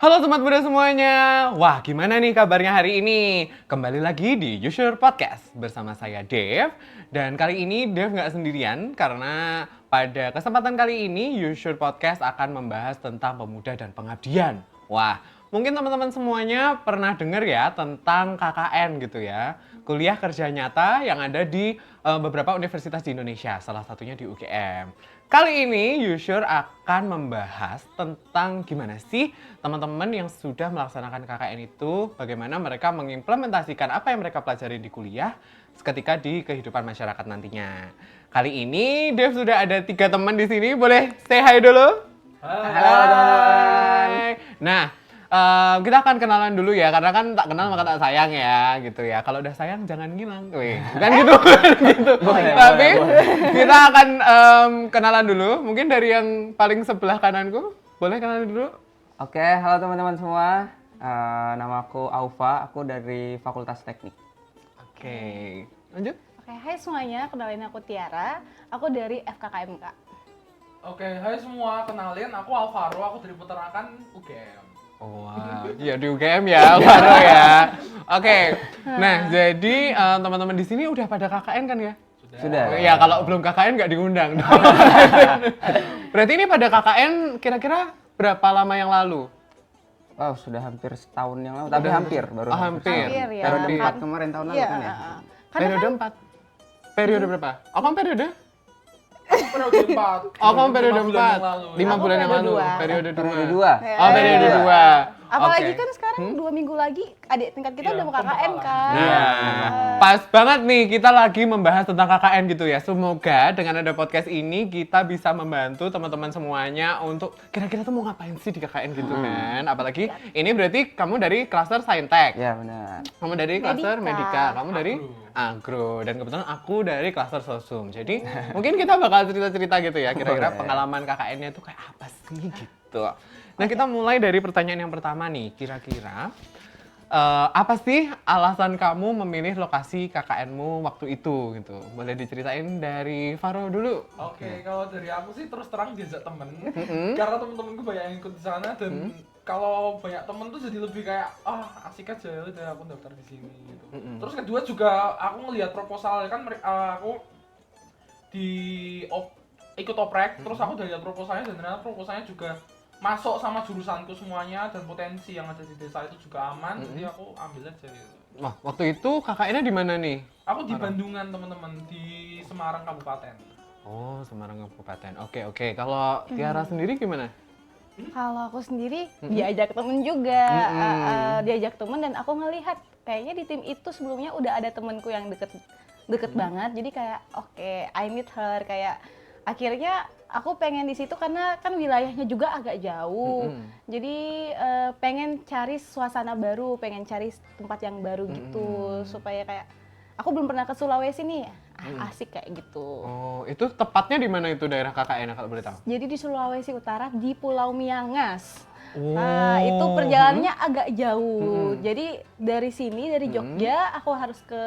Halo Sobat Muda semuanya, wah gimana nih kabarnya hari ini? Kembali lagi di Yusur Podcast bersama saya Dev. Dan kali ini Dev nggak sendirian karena pada kesempatan kali ini Yusur Podcast akan membahas tentang pemuda dan pengabdian. Wah, mungkin teman-teman semuanya pernah dengar ya tentang KKN gitu ya. Kuliah kerja nyata yang ada di beberapa universitas di Indonesia, salah satunya di UGM. Kali ini Yusur akan membahas tentang gimana sih teman-teman yang sudah melaksanakan KKN itu, bagaimana mereka mengimplementasikan apa yang mereka pelajari di kuliah ketika di kehidupan masyarakat nantinya. Kali ini Dev sudah ada 3 teman di sini, boleh say hi dulu? Halo teman-teman. Nah, kita akan kenalan dulu ya, karena kan tak kenal maka tak sayang ya, gitu ya. Kalau udah sayang jangan ngilang, bukan gitu, gitu. Tapi kita akan kenalan dulu. Mungkin dari yang paling sebelah kananku, boleh kenalan dulu? Oke, halo teman-teman semua. Nama aku Aufa, aku dari Fakultas Teknik. Oke, lanjut. Oke, hai semuanya, kenalin aku Tiara, aku dari FKKMK. Oke, hai semua, kenalin aku Alvaro, aku dari Peternakan UGM. Wah, ya di UGM ya, Alvaro ya. Oke, nah jadi teman-teman di sini udah pada KKN kan ya? Sudah. Ya kalau belum KKN nggak diundang. Berarti ini pada KKN kira-kira berapa lama yang lalu? Wow, sudah hampir setahun yang lalu, tapi hampir baru. Oh, hampir. Hampir ya. Periode Hampir. 4 kemarin tahun lalu Iya, kan ya. karena Periode 4. Periode berapa? Oh, kamu periode? Periode 4. Oh, kamu periode 4. 5 Aku bulan yang lalu. periode dua. Periode 2. Periode 2. Oh, periode 2. apalagi kan sekarang 2 minggu lagi adik tingkat kita Iya, udah mau KKN kan. Nah, pas banget nih kita lagi membahas tentang KKN gitu ya. Semoga dengan ada podcast ini kita bisa membantu teman-teman semuanya untuk kira-kira tuh mau ngapain sih di KKN gitu kan. Apalagi ini berarti kamu dari klaster Saintek. Ya benar. Kamu dari klaster Medika. Medika, kamu dari Agro, dan kebetulan aku dari klaster Sosum. Jadi mungkin kita bakal cerita-cerita gitu ya, kira-kira Boleh. pengalaman KKN-nya itu kayak apa sih gitu. Nah kita mulai dari pertanyaan yang pertama nih, kira-kira apa sih alasan kamu memilih lokasi KKN-mu waktu itu gitu? Boleh diceritain dari Faro dulu. Oke, kalau dari aku sih terus terang diajak temen. Karena temen-temenku banyak yang ikut di sana dan kalau banyak temen tuh jadi lebih kayak asik aja udah aku daftar di sini gitu. Terus kedua juga aku ngelihat proposal kan aku di ikut oprek, terus aku udah lihat proposalnya dan ternyata proposalnya juga masuk sama jurusanku semuanya dan potensi yang ada di desa itu juga aman, jadi aku ambil aja gitu. Wah, waktu itu KKN-nya di mana nih? Aku di Bandungan teman-teman, di Semarang Kabupaten. Oh, Semarang Kabupaten. Oke. Kalau Tiara sendiri gimana? Kalau aku sendiri diajak temen juga, diajak temen dan aku ngelihat kayaknya di tim itu sebelumnya udah ada temenku yang deket banget, jadi kayak oke, I need her, kayak akhirnya aku pengen di situ karena kan wilayahnya juga agak jauh, jadi pengen cari suasana baru, pengen cari tempat yang baru gitu, supaya kayak aku belum pernah ke Sulawesi nih, asik kayak gitu. Oh, itu tepatnya di mana itu daerah KKN kalau boleh tahu? Jadi di Sulawesi Utara di Pulau Miangas. Oh. Nah, itu perjalanannya agak jauh. Jadi dari sini, dari Jogja, aku harus ke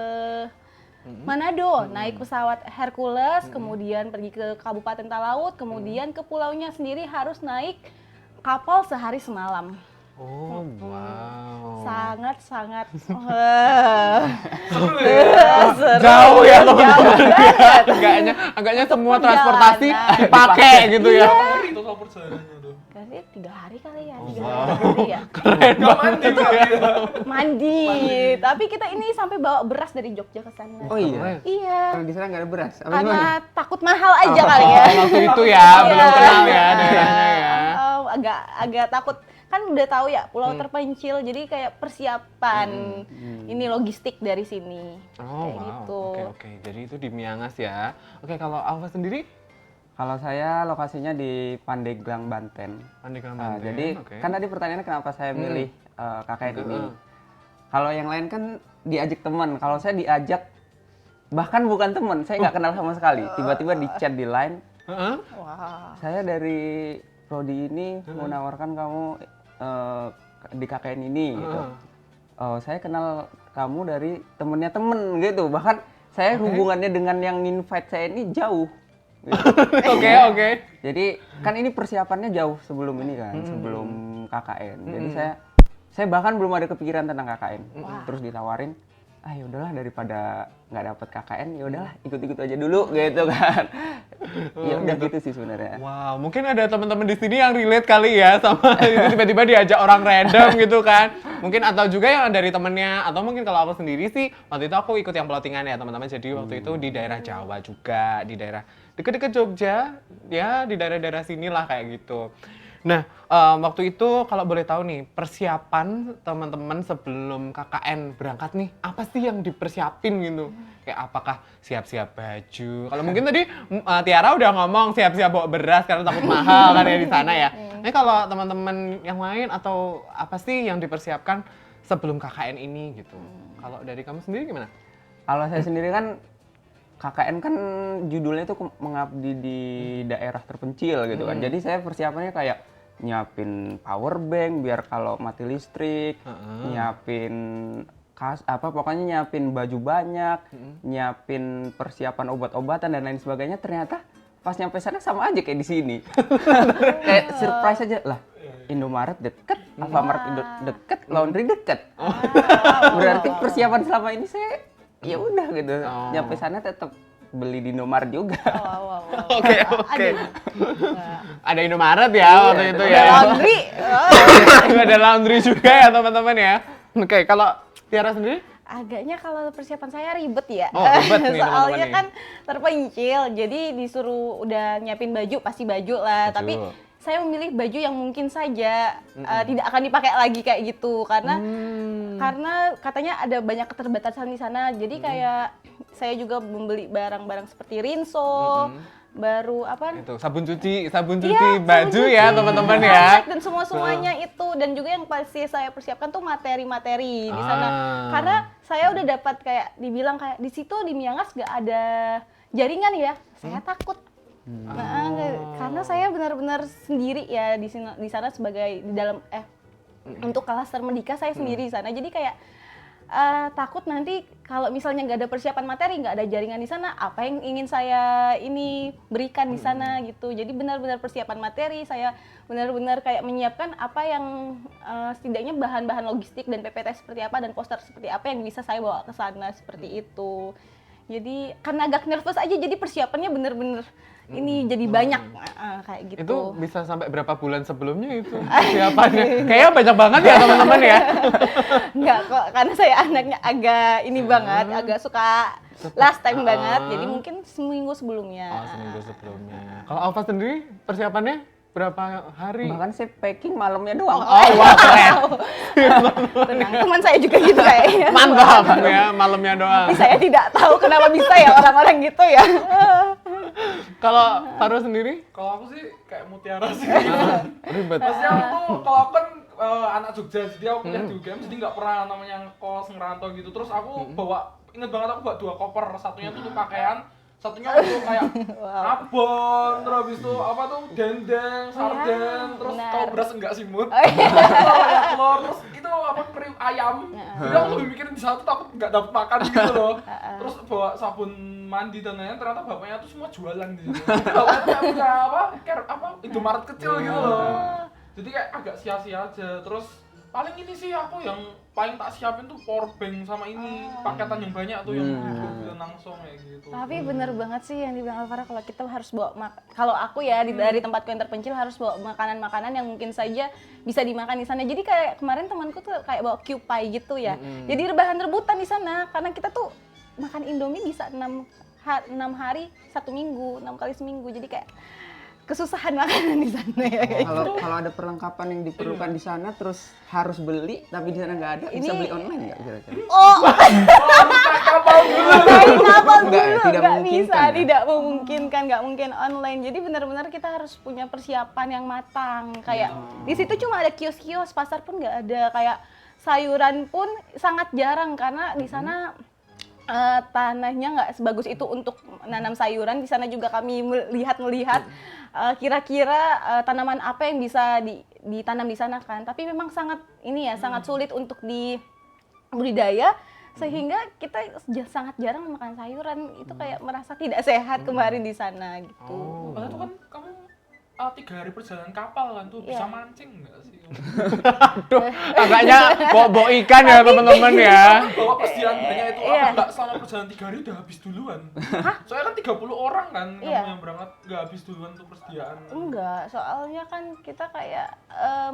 Manado, naik pesawat Hercules, kemudian pergi ke Kabupaten Talaut, kemudian ke pulaunya sendiri harus naik kapal sehari semalam. Oh, wow. Sangat Jauh ya jauh banget. Agaknya semua Untuk transportasi perjalanan. dipakai gitu ya. Hari total perjalanannya tuh. Kayaknya 3 hari kali ya, 3 wow. hari ya. Keren Gak mandi ya. Mandi. Tapi kita ini sampai bawa beras dari Jogja ke sana. Oh iya. Iya. Kalau di sana nggak ada beras. Apa Karena gimana? takut mahal aja kali ya. Waktu itu ya, Iya. belum kenal ya daerahnya ya. Oh, agak takut. Kan udah tahu ya, pulau terpencil, jadi kayak persiapan ini logistik dari sini. Oh, Kayak wow. gitu. Oke. Jadi itu di Miangas ya. Oke, kalau Alfa sendiri? Kalau saya lokasinya di Pandeglang, Banten. Pandeglang, Nah, Banten. jadi Oke. kan tadi pertanyaannya kenapa saya milih KKN ini. Heeh. Kalau yang lain kan diajak teman, kalau saya diajak bahkan bukan teman, saya nggak kenal sama sekali. Tiba-tiba di chat di line, Heeh. Wah. saya dari prodi ini menawarkan kamu di KKN ini gitu. Oh, saya kenal kamu dari temennya temen gitu. Bahkan saya hubungannya dengan yang invite saya ini jauh Oke. Jadi kan ini persiapannya jauh sebelum ini kan, sebelum KKN. Jadi saya bahkan belum ada kepikiran tentang KKN. Terus ditawarin, ya udahlah daripada nggak dapet KKN, ya udahlah ikut-ikut aja dulu gitu kan. Ya udah gitu sih sebenarnya. Wow, mungkin ada teman-teman di sini yang relate kali ya sama itu tiba-tiba diajak orang random gitu kan. Mungkin atau juga yang dari temennya, atau mungkin kalau aku sendiri sih waktu itu aku ikut yang plottingan ya teman-teman. Jadi waktu itu di daerah Jawa juga, di daerah deket-deket Jogja, ya di daerah-daerah sinilah kayak gitu. Nah, waktu itu kalau boleh tahu nih, persiapan teman-teman sebelum KKN berangkat nih, apa sih yang dipersiapin gitu? Kayak apakah siap-siap baju? Kalau mungkin tadi Tiara udah ngomong siap-siap bawa beras karena takut mahal kan ya di sana ya. Nah, kalau teman-teman yang lain atau apa sih yang dipersiapkan sebelum KKN ini gitu? Kalau dari kamu sendiri gimana? Kalau saya sendiri kan KKN kan judulnya itu mengabdi di daerah terpencil gitu kan. Jadi saya persiapannya kayak nyiapin power bank biar kalau mati listrik, nyiapin pokoknya nyiapin baju banyak, nyiapin persiapan obat-obatan dan lain sebagainya. Ternyata pas nyampe sana sama aja kayak di sini. Kayak surprise aja lah. Indomaret deket, Alfamart deket, laundry deket. Berarti persiapan selama ini saya ya udah gitu. Nyampe sana tetap beli di Indomaret juga. Oke. Ada Indomaret ya waktu itu ya. Ada laundry. Ada laundry juga ya teman-teman ya. Oke, kalau Tiara sendiri? Agaknya kalau persiapan saya ribet ya. Oh, ribet nih Soalnya teman-teman kan terpencil, jadi disuruh udah nyiapin baju, pasti baju lah. Baju. Tapi saya memilih baju yang mungkin saja tidak akan dipakai lagi kayak gitu karena katanya ada banyak keterbatasan di sana. Jadi kayak saya juga membeli barang-barang seperti rinso, baru apa? Itu sabun cuci Iya, baju sabun ya cuci, teman-teman ya. handbag dan semua-semuanya itu, dan juga yang pasti saya persiapkan tuh materi-materi di sana. Karena saya udah dapat kayak dibilang kayak di situ di Miangas nggak ada jaringan ya. Saya takut. Nah, karena saya benar-benar sendiri ya di sana sebagai di dalam untuk klaster Merdeka saya sendiri di sana. Jadi kayak takut nanti kalau misalnya nggak ada persiapan materi, nggak ada jaringan di sana, apa yang ingin saya ini berikan di sana gitu. Jadi benar-benar persiapan materi, saya benar-benar kayak menyiapkan apa yang setidaknya bahan-bahan logistik dan PPT seperti apa dan poster seperti apa yang bisa saya bawa ke sana seperti itu. Jadi karena agak nervous aja, jadi persiapannya benar-benar ini jadi banyak kayak gitu. Itu bisa sampai berapa bulan sebelumnya itu persiapannya? Kayaknya banyak banget ya teman-teman ya. Enggak kok, karena saya anaknya agak ini banget, agak suka last time banget. Jadi mungkin seminggu sebelumnya. Oh, seminggu sebelumnya. Kalau Alfa sendiri persiapannya berapa hari? Bahkan saya packing malamnya doang. Oh, wah keren. Tenang, teman saya juga gitu kayaknya. Mantap ya, malamnya doang. Tapi saya tidak tahu kenapa bisa ya orang-orang gitu ya. Kalau Faru sendiri? Kalau aku sih kayak Mutiara sih. Ribet. Maksudnya aku tuh, kalau aku kan anak Jogja, jadi aku kuliah di UGM, jadi nggak pernah namanya ngekos, ngerantau gitu. Terus aku bawa, inget banget aku bawa 2 koper, satunya tuh untuk pakaian, satunya untuk kayak abon, terus habis itu apa tuh dendeng, sarden, terus benar. kalau beras enggak sih mut, Oh, iya. kayak telur, terus itu apa kriuk ayam. Jadi aku lebih mikirin di sana tuh takut nggak dapet makan gitu loh. Terus bawa sabun mandi dan lain-lain, ternyata bapaknya tuh semua jualan di situ. Bapaknya tuh punya apa Indomaret kecil gitu loh. Jadi kayak agak sia-sia aja. Terus paling ini sih aku yang paling tak siapin tuh power bank sama ini paketan yang banyak tuh yang bulan langsung kayak gitu. Tapi bener banget sih yang dibilang Alvara, kalau kita harus bawa kalau aku ya dari tempatku yang terpencil harus bawa makanan-makanan yang mungkin saja bisa dimakan di sana. Jadi kayak kemarin temanku tuh kayak bawa cube pie gitu ya. Jadi rebahan rebutan di sana karena kita tuh makan Indomie bisa 6 hari 1 minggu, 6 kali seminggu. Jadi kayak kesusahan makanan di sana ya. Kalau ada perlengkapan yang diperlukan di sana terus harus beli tapi di sana nggak ada, bisa beli online nggak kira-kira? Kapal dulu. Kapal dulu, tidak nggak memungkinkan bisa, ya? tidak memungkinkan, nggak mungkin online. Jadi benar-benar kita harus punya persiapan yang matang. Kayak di situ cuma ada kios-kios, pasar pun nggak ada. Kayak sayuran pun sangat jarang karena di sana tanahnya nggak sebagus itu untuk menanam sayuran. Di sana juga kami melihat kira-kira tanaman apa yang bisa ditanam di sana kan. Tapi memang sangat ini ya, sangat sulit untuk di budidaya sehingga kita sangat jarang makan sayuran. Itu kayak merasa tidak sehat kemarin di sana gitu. Oh. Padahal tuh kan kamu 3 hari perjalanan kapal kan tuh bisa Iya. mancing nggak sih? Aduh, agaknya bawa ikan ya teman-teman ya. Bawa persediaan banyak itu Iya. apa nggak selama perjalanan 3 hari udah habis duluan? Soalnya kan 30 orang kan Iya. kamu yang berangkat nggak habis duluan tuh persediaan. Enggak, soalnya kan kita kayak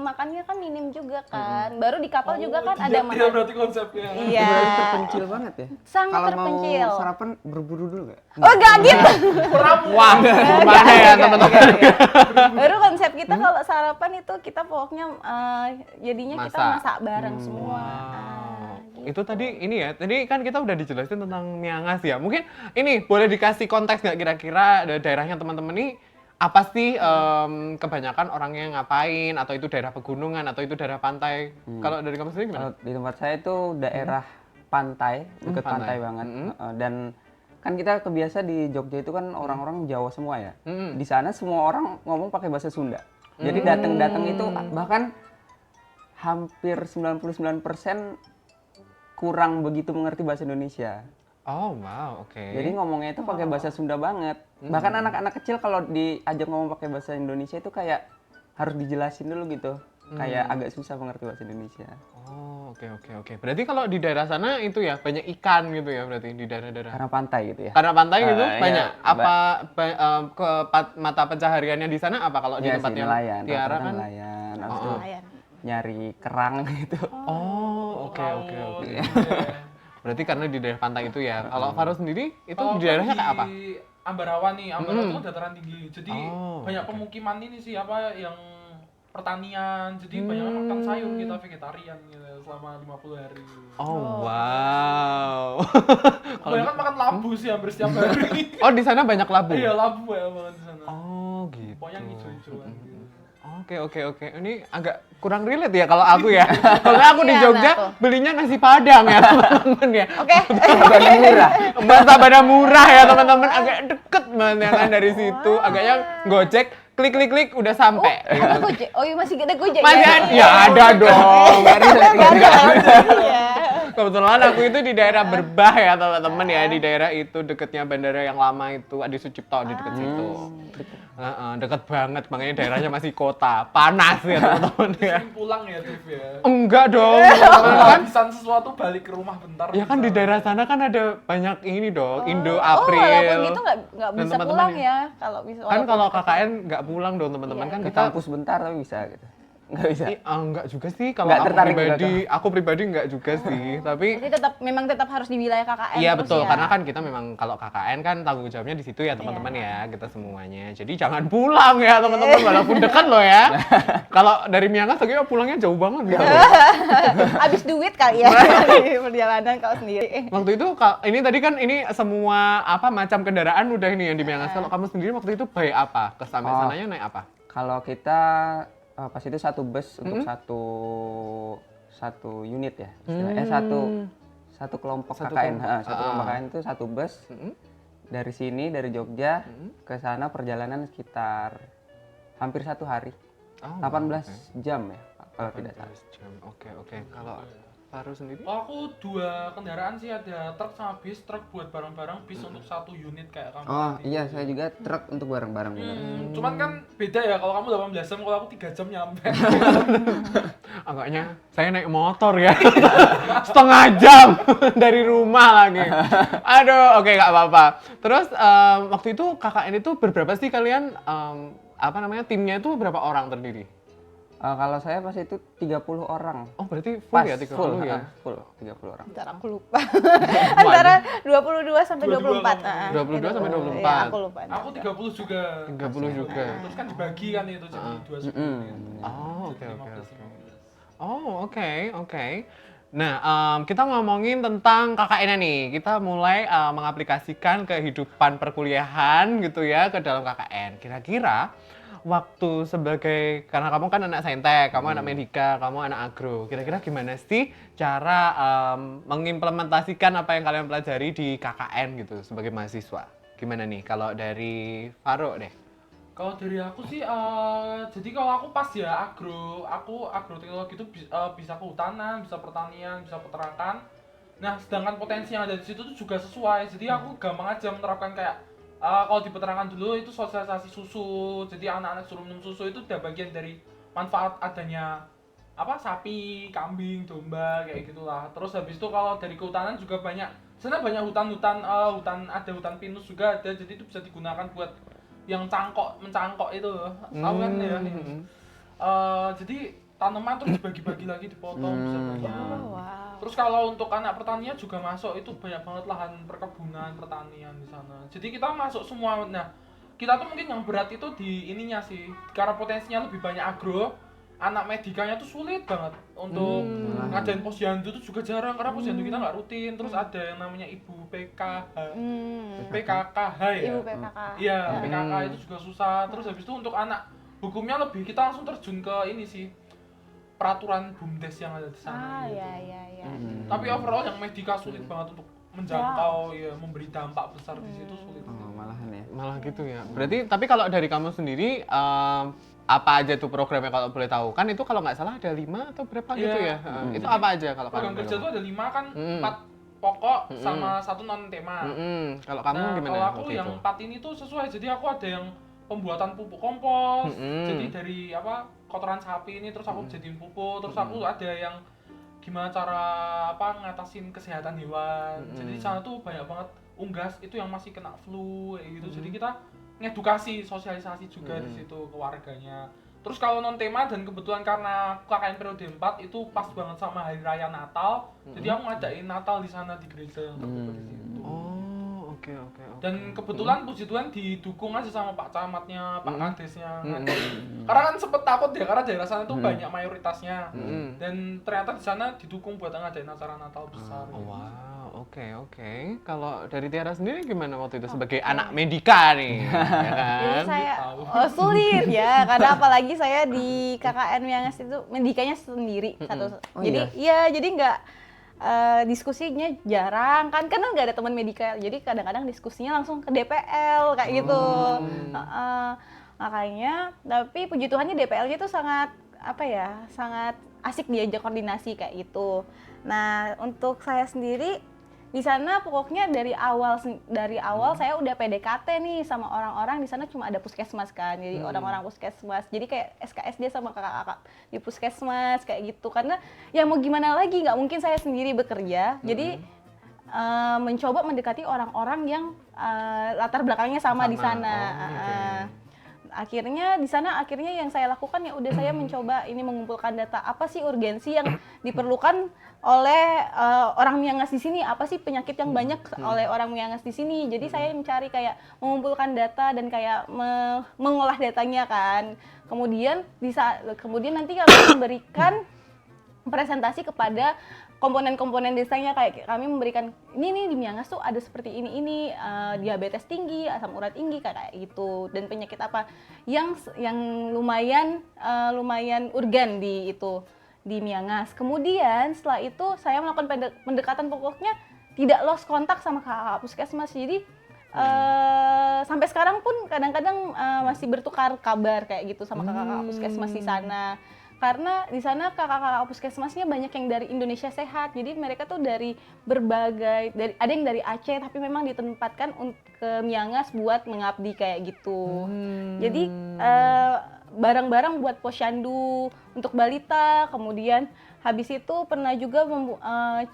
makannya kan minim juga kan. Baru di kapal juga kan ada diet ya makan. berarti konsepnya. Iya. Berarti terpencil banget ya. Sangat Kalau terpencil. mau sarapan berburu dulu nggak? Oh enggak gitu. Wah, gimana ya teman-teman? Baru konsep kita kalau sarapan itu kita pokoknya jadinya kita Masak. masak bareng semua. Wow. Itu tadi ini ya, tadi kan kita udah dijelasin tentang Miangas ya. Mungkin ini boleh dikasih konteks nggak kira-kira daerahnya teman-teman ini apa sih kebanyakan orangnya ngapain, atau itu daerah pegunungan atau itu daerah pantai? Kalau dari kamu sendiri gimana? Kalau di tempat saya itu daerah pantai, dekat pantai. pantai banget. Dan kan kita kebiasa di Jogja itu kan orang-orang Jawa semua ya. Di sana semua orang ngomong pakai bahasa Sunda. Jadi datang-datang itu bahkan hampir 99% kurang begitu mengerti bahasa Indonesia. Oh wow, oke. Jadi ngomongnya itu pakai bahasa Sunda banget. Bahkan anak-anak kecil kalau diajak ngomong pakai bahasa Indonesia itu kayak harus dijelasin dulu gitu. Kayak agak susah mengerti bahasa Indonesia. Oh oke. Berarti kalau di daerah sana itu ya banyak ikan gitu ya, berarti di daerah-daerah. Karena pantai gitu ya. Karena pantai gitu Iya, banyak. Apa mata pencahariannya di sana apa kalau di Iya sih, tempatnya nelayan. Tiara Rata-rata kan? nelayan. Habis itu Lumayan. nyari kerang gitu. Oh oke. Iya. Berarti karena di daerah pantai itu ya. Kalau Faro sendiri itu Kalau di daerahnya kayak apa? Di Ambarawa nih, Ambarawa itu kan dataran tinggi. Jadi Oh, banyak pemukiman ini sih apa yang pertanian. Jadi banyak makan sayur, kita vegetarian gitu selama 50 hari. Oh wow. Banyak kan makan labu sih hampir setiap hari. Oh di sana banyak labu. Iya, labu ya banget di sana. Oh gitu. Pokoknya hijau-hijauan gitu. Oke. Ini agak kurang relate ya kalau aku ya. Soalnya aku di Iya, Jogja nah tuh. belinya nasi Padang ya teman-teman ya. Oke. Agak murah. Martabak murah ya teman-teman, agak deket banget ya kan dari situ. Agaknya Gojek klik udah sampai. Ada Gojek. Oh iya masih ada Gojek Masih ya? ada? Ya ada dong. Iya. Kebetulan aku itu di daerah Berbah ya teman-teman ya, di daerah itu deketnya bandara yang lama itu, Adi Sucipto di deket situ. Deket banget, makanya daerahnya masih kota, panas ya teman-teman ya. Sering pulang ya, Dev ya. Enggak dong, Kalau kan? kehabisan sesuatu balik ke rumah bentar. Ya kan di daerah sana kan ada banyak ini dong, Indo Oh, April. walaupun gitu nggak Dan bisa teman-teman pulang ya. ya kalau bisa. Kan kalau KKN nggak pulang dong teman-teman, Iya, kan Ke kita kampus bentar tapi bisa gitu. Nggak bisa. enggak juga sih kalau Nggak aku tertarik pribadi, juga aku pribadi enggak juga sih, tapi Jadi memang tetap harus di wilayah KKN. iya terus betul, ya. karena kan kita memang kalau KKN kan tanggung jawabnya di situ ya teman-teman ya, kita semuanya. Jadi jangan pulang ya teman-teman, walaupun dekat loh ya. Kalau dari Miangas kayaknya pulangnya jauh banget gitu. Habis duit kali ya di perjalanan kalau sendiri. Waktu itu ini tadi kan ini semua apa macam kendaraan udah ini yang di Miangas. Kalau kamu sendiri waktu itu by apa? Ke sampai sananya naik apa? Kalau kita pas itu satu bus untuk satu unit ya istilahnya. Satu kelompok Satu KKN. kelompok. Satu kelompok KKN itu satu bus. Dari sini dari Jogja ke sana perjalanan sekitar hampir 1 hari. Oh, 18 jam ya kalau tidak salah. 18 jam. Oke. Kalau Faru sendiri? Oh, aku 2 kendaraan sih, ada truk sama bis. Truk buat barang-barang, bis untuk 1 unit kayak kamu. Oh tadi. iya, saya juga truk untuk barang-barang bener. Cuman kan beda ya, kalau kamu 18 jam, kalau aku 3 jam nyampe. Agaknya saya naik motor ya. Setengah jam dari rumah lagi. Aduh, oke nggak apa-apa. Terus waktu itu KKN itu berberapa sih kalian? Apa namanya, timnya itu berapa orang terdiri? Kalau saya pas itu 30 orang. Oh berarti full Pas ya 30 full, ya? full 30 orang. Bentar aku lupa. Antara 22 sampai 22 24. kamu. 22 sampai 24. Iya, aku lupa. Aku 30 juga. 30 juga. Terus kan dibagi kan itu jadi 2 Oh, oke. Oh, oke. Nah, kita ngomongin tentang KKN nih. Kita mulai mengaplikasikan kehidupan perkuliahan gitu ya ke dalam KKN. Kira-kira waktu sebagai, karena kamu kan anak saintek, kamu anak medika, kamu anak agro. Kira-kira gimana sih cara mengimplementasikan apa yang kalian pelajari di KKN gitu sebagai mahasiswa? Gimana nih kalau dari Faro deh? Kalau dari aku sih, jadi kalau aku pas ya agroteknologi itu bisa kehutanan, bisa pertanian, bisa peternakan. Nah, sedangkan potensi yang ada di situ tuh juga sesuai. Jadi aku gampang aja menerapkan kayak kalau di peternakan dulu itu sosialisasi susu. Jadi anak-anak suruh minum susu itu udah bagian dari manfaat adanya sapi, kambing, domba kayak gitulah. Terus habis itu kalau dari kehutanan juga banyak. Sana banyak hutan-hutan ada hutan pinus juga ada. Jadi itu bisa digunakan buat yang mencangkok itu. Tahu kan ya? Jadi tanaman terus dibagi-bagi lagi dipotong bisa banyak. Oh, wow. Terus kalau untuk anak pertanian juga masuk, itu banyak banget lahan perkebunan, pertanian di sana. Jadi kita masuk semua. Nah, kita tuh mungkin yang berat itu di ininya sih. Karena potensinya lebih banyak agro, anak medikanya tuh sulit banget untuk ngadain posyandu tuh juga jarang karena posyandu kita nggak rutin. Terus ada yang namanya ibu PKKH ya. Ibu PKK. Iya, PKK itu juga susah. Terus habis itu untuk anak hukumnya lebih kita langsung terjun ke ini sih. Peraturan BUMDes yang ada di sana gitu. Iya. Tapi overall yang medika sulit banget untuk menjangkau ya, memberi dampak besar di situ sulit. Oh, malahan ya. Malah gitu ya. Berarti tapi kalau dari kamu sendiri apa aja tuh programnya kalau boleh tahu? Kan itu kalau nggak salah ada 5 atau berapa gitu ya? Itu apa aja kalau program kamu? kerja itu ada 5 kan, 4 pokok sama 1 non tema. Kalau kamu Nah, gimana? kalau aku waktu yang itu? 4 ini tuh sesuai. Jadi aku ada yang pembuatan pupuk kompos. Jadi dari kotoran sapi ini terus aku jadiin pupuk. Terus aku ada yang gimana cara ngatasin kesehatan hewan. Jadi di sana tuh banyak banget unggas itu yang masih kena flu kayak gitu. Jadi kita ngedukasi, sosialisasi juga di situ ke warganya. Terus kalau non tema dan kebetulan karena KKN periode 4 itu pas banget sama hari raya Natal. Jadi aku ngadain Natal di sana di gereja yang terbuka di situ. Oh, oke. Dan kebetulan puji Tuhan didukung aja sama Pak Camatnya, Pak Kadesnya. Karena kan sempet takut ya, karena daerah sana tuh banyak mayoritasnya. Dan ternyata di sana didukung buat ngadain acara Natal besar. Wow, oke. Kalau dari Tiara sendiri gimana waktu itu sebagai anak medika nih? Ya kan? Jadi saya sulit ya, karena apalagi saya di KKN Miangas itu medikanya sendiri satu. Jadi nggak diskusinya jarang kan, karena nggak ada teman medika. Jadi kadang-kadang diskusinya langsung ke DPL kayak gitu. Makanya, tapi puji Tuhannya DPL-nya itu sangat sangat asik diajak koordinasi kayak gitu. Nah, untuk saya sendiri di sana pokoknya dari awal saya udah PDKT nih sama orang-orang di sana. Cuma ada puskesmas kan, jadi orang-orang puskesmas, jadi kayak SKSD sama kakak-kakak di puskesmas kayak gitu. Karena ya mau gimana lagi, nggak mungkin saya sendiri bekerja. Jadi mencoba mendekati orang-orang yang latar belakangnya sama di sana. Akhirnya di sana yang saya lakukan ya udah saya mencoba ini mengumpulkan data apa sih urgensi yang diperlukan oleh orang Miangas di sini, apa sih penyakit yang banyak oleh orang Miangas di sini. Jadi saya mencari kayak mengumpulkan data dan kayak mengolah datanya kan. Kemudian nanti kami memberikan presentasi kepada komponen-komponen desanya, kayak kami memberikan ini nih di Miangas tuh ada seperti ini diabetes tinggi, asam urat tinggi kayak gitu, dan penyakit apa yang lumayan urgen di Miangas. Kemudian setelah itu saya melakukan pendekatan pokoknya tidak lost kontak sama kakak puskesmas. Jadi sampai sekarang pun kadang-kadang masih bertukar kabar kayak gitu sama kakak puskesmas di sana. Karena di sana kakak-kakak puskesmasnya banyak yang dari Indonesia Sehat. Jadi mereka tuh dari ada yang dari Aceh tapi memang ditempatkan ke Miangas buat mengabdi kayak gitu. Jadi barang-barang buat posyandu untuk balita. Kemudian habis itu pernah juga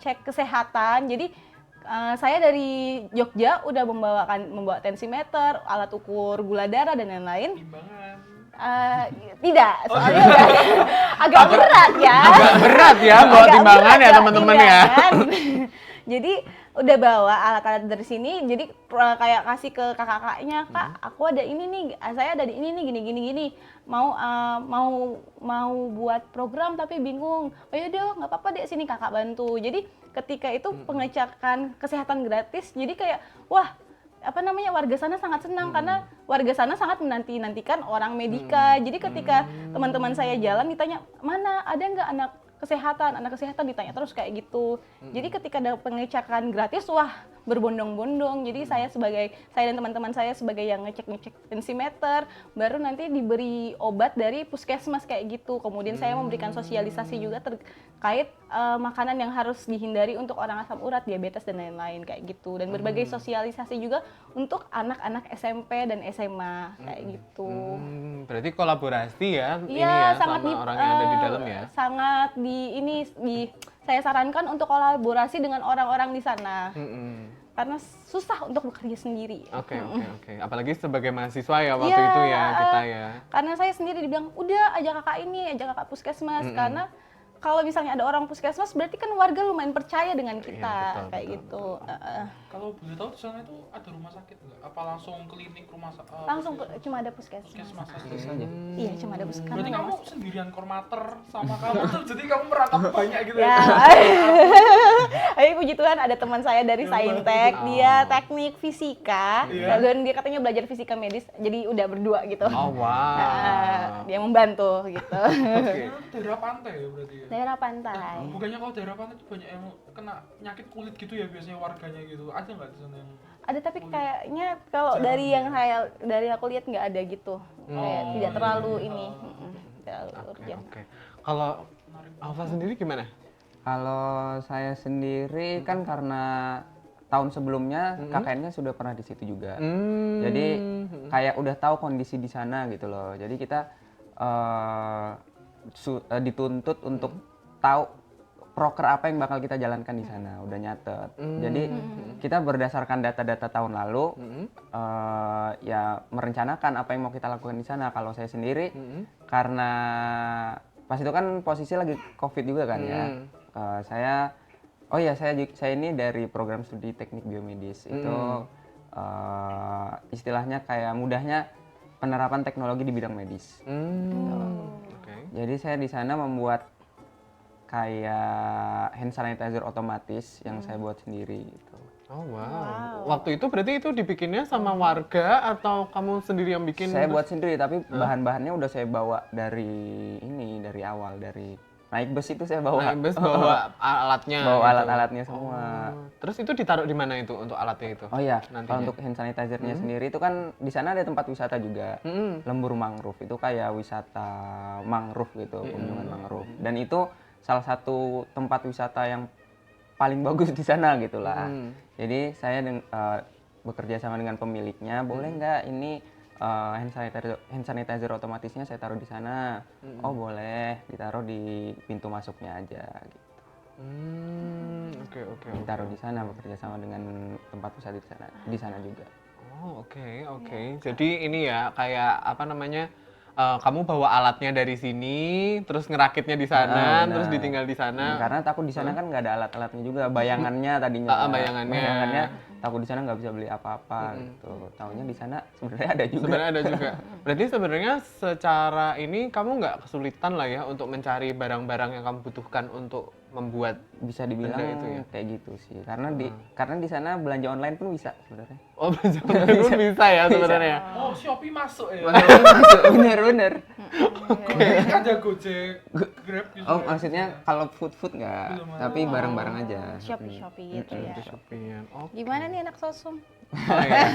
cek kesehatan. Jadi saya dari Jogja udah membawa tensimeter, alat ukur gula darah dan lain-lain. Timbangan. Tidak, soalnya agak berat ya. Agak berat ya bawa timbangan ya teman-teman ya. Kan? Jadi udah bawa alat-alat dari sini, jadi kayak kasih ke kakak-kakaknya, Kak, aku ada ini nih, saya ada di ini nih, gini. Mau buat program tapi bingung. Oh yaudah, nggak apa-apa deh, sini kakak bantu. Jadi ketika itu pengecekan kesehatan gratis, jadi kayak wah, warga sana sangat senang karena warga sana sangat menantikan orang medika. Jadi ketika teman-teman saya jalan ditanya, mana ada nggak anak kesehatan ditanya terus kayak gitu. Jadi ketika ada pengecekan gratis, wah berbondong-bondong. Jadi saya dan teman-teman saya sebagai yang ngecek tensimeter, baru nanti diberi obat dari puskesmas kayak gitu. Kemudian saya memberikan sosialisasi juga terkait makanan yang harus dihindari untuk orang asam urat, diabetes dan lain-lain kayak gitu. Dan berbagai sosialisasi juga untuk anak-anak SMP dan SMA kayak gitu. Berarti kolaborasi ya ini Iya, ya sangat sama orang yang ada di dalam ya. Sangat saya sarankan untuk kolaborasi dengan orang-orang di sana. Karena susah untuk bekerja sendiri. Oke. Apalagi sebagai mahasiswa ya waktu Iya, itu ya kita ya. Karena saya sendiri dibilang, udah ajak kakak puskesmas. Karena kalau misalnya ada orang puskesmas, berarti kan warga lumayan percaya dengan kita, betul, kayak betul, gitu. Kalau boleh tahu di sana itu ada rumah sakit nggak? Apa langsung klinik rumah sakit? Langsung cuma ada puskesmas. Puskesmas aja. Iya, cuma ada puskesmas. Berarti kamu sendirian kormater sama kamu tuh, jadi kamu merangkap banyak gitu Ya, ya? tapi puji Tuhan ada teman saya dari Saintek, dia teknik fisika, Iya. dan dia katanya belajar fisika medis, jadi udah berdua gitu. Oh wow. Dia membantu gitu. Itu daerah pantai ya berarti ya? Daerah pantai. Bukannya kalau daerah pantai itu banyak yang kena penyakit kulit gitu ya biasanya warganya gitu. Ada nggak di sana yang Ada, tapi kayaknya kalau dari yang aku lihat nggak ada gitu. Kayak tidak terlalu ini. Terlalu urgent. Oke. Kalau Alfa sendiri gimana? Kalau saya sendiri kan karena tahun sebelumnya KKN-nya sudah pernah di situ juga. Jadi kayak udah tahu kondisi di sana gitu loh. Jadi kita dituntut untuk tahu proker apa yang bakal kita jalankan di sana, udah nyatet. Jadi kita berdasarkan data-data tahun lalu ya merencanakan apa yang mau kita lakukan di sana. Kalau saya sendiri karena pas itu kan posisi lagi COVID juga kan ya. Saya ini dari program studi teknik biomedis. Itu istilahnya kayak mudahnya penerapan teknologi di bidang medis. Jadi saya di sana membuat kayak hand sanitizer otomatis yang saya buat sendiri gitu. Oh wow. Waktu itu berarti itu dibikinnya sama warga atau kamu sendiri yang bikin? Saya buat sendiri, tapi bahan-bahannya udah saya bawa dari awal, dari naik bus itu saya bawa. Naik bus bawa alatnya. Bawa gitu. alat-alatnya semua. Terus itu ditaruh di mana itu untuk alatnya itu? Oh iya, Nantinya. kalau untuk hand sanitizer-nya sendiri itu kan di sana ada tempat wisata juga. Lembur mangrove itu kayak wisata mangrove gitu, kunjungan mangrove. Dan itu salah satu tempat wisata yang paling bagus di sana gitulah. Jadi saya bekerja sama dengan pemiliknya, boleh nggak ini hand sanitizer otomatisnya saya taruh di sana? Oh boleh, ditaruh di pintu masuknya aja gitu. Oke. Ditaruh di sana, bekerja sama dengan tempat wisata di sana juga. Oh oke. Jadi ini ya kayak apa namanya? Kamu bawa alatnya dari sini, terus ngerakitnya di sana, terus ditinggal di sana. Karena takut di sana kan nggak ada alat-alatnya juga, bayangannya tadinya. Bayangannya takut di sana nggak bisa beli apa-apa gitu. Taunya di sana sebenarnya ada juga. Berarti sebenarnya secara ini kamu nggak kesulitan lah ya untuk mencari barang-barang yang kamu butuhkan untuk membuat bisa dibilang itu ya? kayak gitu sih. Karena di sana belanja online pun bisa sebenarnya. Oh, belanja online pun bisa ya sebenarnya. Oh, Shopee masuk ya? Bener. Gojek ada Gojek, Grab gitu. Oh, maksudnya kalau food nggak, tapi barang-barang aja. Shopee gitu ya. Shopeean. Oh, Gimana nih anak sosum? ya.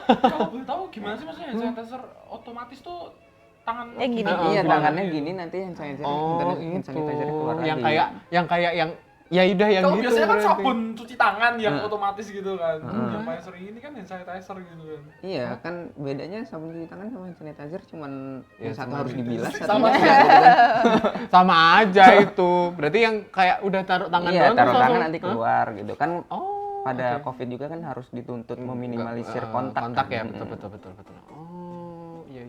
Kalau boleh tahu gimana sih maksudnya hand sanitizer otomatis tuh tangan Gini. Iya, tangannya gini nanti hand sanitizer keluar lagi. yang ya udah yang kalau gitu. biasanya kan berarti. sabun cuci tangan yang otomatis gitu kan. Yang paling sering ini kan hand sanitizer gitu kan. Iya, kan bedanya sabun cuci tangan sama hand sanitizer cuman yang satu cuma harus dibilas, satu Sama enggak, sih. gitu kan. Sama aja itu. Berarti yang kayak udah taruh tangan Iya, doang taruh terus tangan langsung- nanti keluar gitu kan. Pada oke. COVID juga kan harus dituntut meminimalisir kontak. Kontak ya, kan. betul. Oh, iya.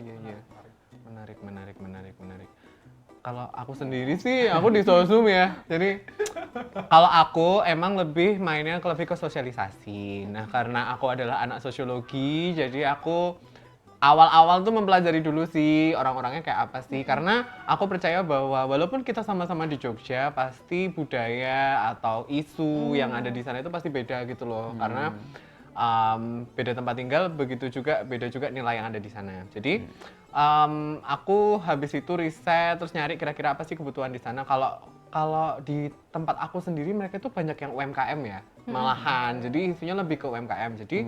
Menarik. Kalau aku sendiri sih, aku di sosum ya. Jadi kalau aku emang lebih ke sosialisasi. Nah, karena aku adalah anak sosiologi, jadi aku awal-awal tuh mempelajari dulu sih orang-orangnya kayak apa sih. Karena aku percaya bahwa walaupun kita sama-sama di Jogja, pasti budaya atau isu yang ada di sana itu pasti beda gitu loh. Karena beda tempat tinggal, beda juga nilai yang ada di sana. Jadi aku habis itu riset terus nyari kira-kira apa sih kebutuhan di sana. Kalau kalau di tempat aku sendiri mereka itu banyak yang UMKM ya, malahan. Jadi isunya lebih ke UMKM. Jadi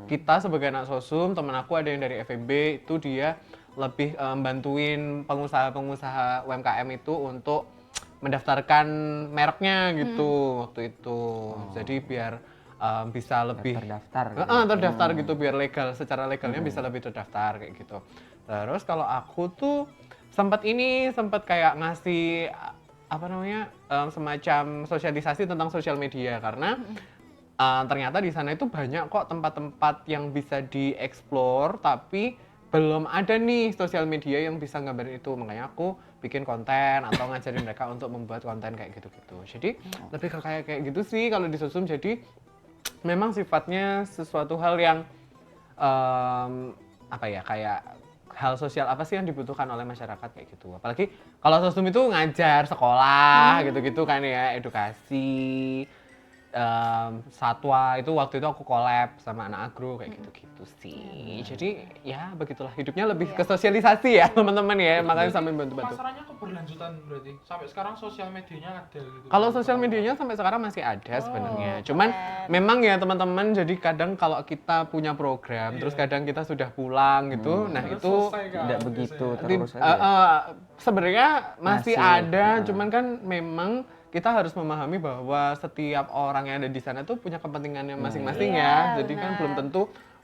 kita sebagai anak sosum, teman aku ada yang dari FEB itu dia lebih bantuin pengusaha-pengusaha UMKM itu untuk mendaftarkan mereknya gitu waktu itu. Jadi biar bisa lebih terdaftar terdaftar gitu biar legal, secara legalnya bisa lebih terdaftar kayak gitu. Terus kalau aku tuh sempat kayak ngasih apa namanya semacam sosialisasi tentang sosial media karena ternyata di sana itu banyak kok tempat-tempat yang bisa dieksplor tapi belum ada nih sosial media yang bisa gambarin itu, makanya aku bikin konten atau ngajarin mereka untuk membuat konten kayak gitu-gitu. Jadi lebih ke kayak gitu sih kalau di sosum. Jadi memang sifatnya sesuatu hal yang apa ya, kayak hal sosial apa sih yang dibutuhkan oleh masyarakat kayak gitu. Apalagi kalau sosum itu ngajar sekolah gitu-gitu kan ya, edukasi satwa. Itu waktu itu aku collab sama anak agro kayak gitu-gitu sih. Jadi ya begitulah, hidupnya lebih ke sosialisasi ya teman-teman ya, makanya sambil bantu-bantu. Pasarannya keberlanjutan berarti. Sampai sekarang sosial medianya ada gitu. Kalau sosial medianya sampai sekarang masih ada sebenarnya. Cuman memang ya teman-teman, jadi kadang kalau kita punya program terus kadang kita sudah pulang gitu. Nah, Terus itu selesai kan, tidak begitu biasanya. terus aja. sebenarnya masih Masih, ada, cuman kan memang kita harus memahami bahwa setiap orang yang ada di sana tuh punya kepentingannya masing-masing ya. Iya, Jadi kan benar.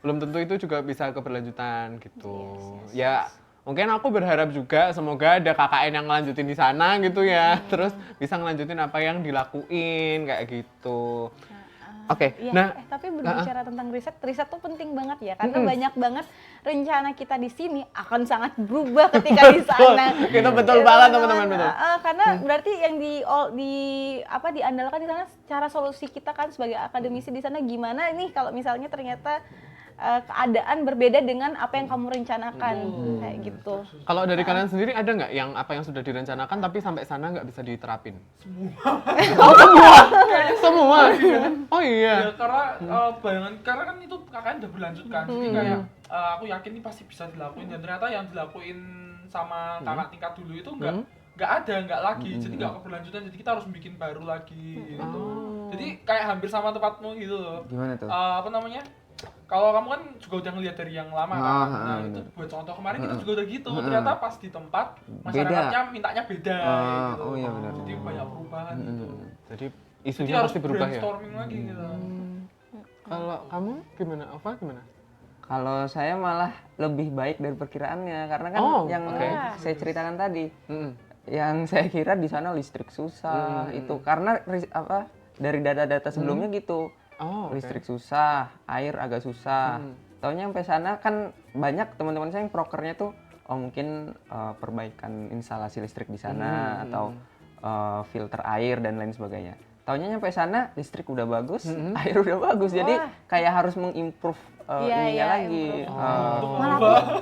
belum tentu itu juga bisa keberlanjutan gitu. Ya mungkin aku berharap juga semoga ada KKN yang ngelanjutin di sana gitu ya. Terus bisa ngelanjutin apa yang dilakuin kayak gitu. Oke, Iya, nah tapi berbicara tentang riset tuh penting banget ya, karena banyak banget rencana kita di sini akan sangat berubah ketika di sana. Kita betul Ya, banget teman-teman. teman-teman, betul. Karena berarti yang diandalkan di sana cara solusi kita kan sebagai akademisi di sana gimana nih kalau misalnya ternyata keadaan berbeda dengan apa yang kamu rencanakan kayak gitu. Kalau dari kalian sendiri ada nggak yang apa yang sudah direncanakan tapi sampai sana nggak bisa diterapin? Semua. Oh iya. Ya karena bayangan, karena kan itu KKN udah berlanjut kan, jadi kayak aku yakin ini pasti bisa dilakuin, dan ternyata yang dilakuin sama kakak tingkat dulu itu nggak lagi, jadi nggak keberlanjutan, jadi kita harus bikin baru lagi gitu. Jadi kayak hampir sama tempatmu gitu loh. Gimana tuh? Apa namanya? Kalau kamu kan juga udah ngeliat dari yang lama kan, nah itu bener. buat contoh kemarin kita juga udah gitu, ternyata pas di tempat masyarakatnya mintanya beda gitu. Oh iya benar. Jadi banyak perubahan gitu. Jadi Jadi isunya harus pasti berubah ya. brainstorming lagi gitu. Kalau kamu gimana? Apa gimana? Kalau saya malah lebih baik dari perkiraannya, karena kan Oh, yang oke. saya ceritakan tadi, Mm-mm. yang saya kira di sana listrik susah itu karena dari data-data sebelumnya gitu. Oh, oke. Listrik susah, air agak susah. Taunya sampai sana kan banyak teman-teman saya yang prokernya tuh mungkin perbaikan instalasi listrik di sana atau filter air dan lain sebagainya. Taunya nyampe sana listrik udah bagus, air udah bagus. Jadi kayak harus mengimprove ininya lagi.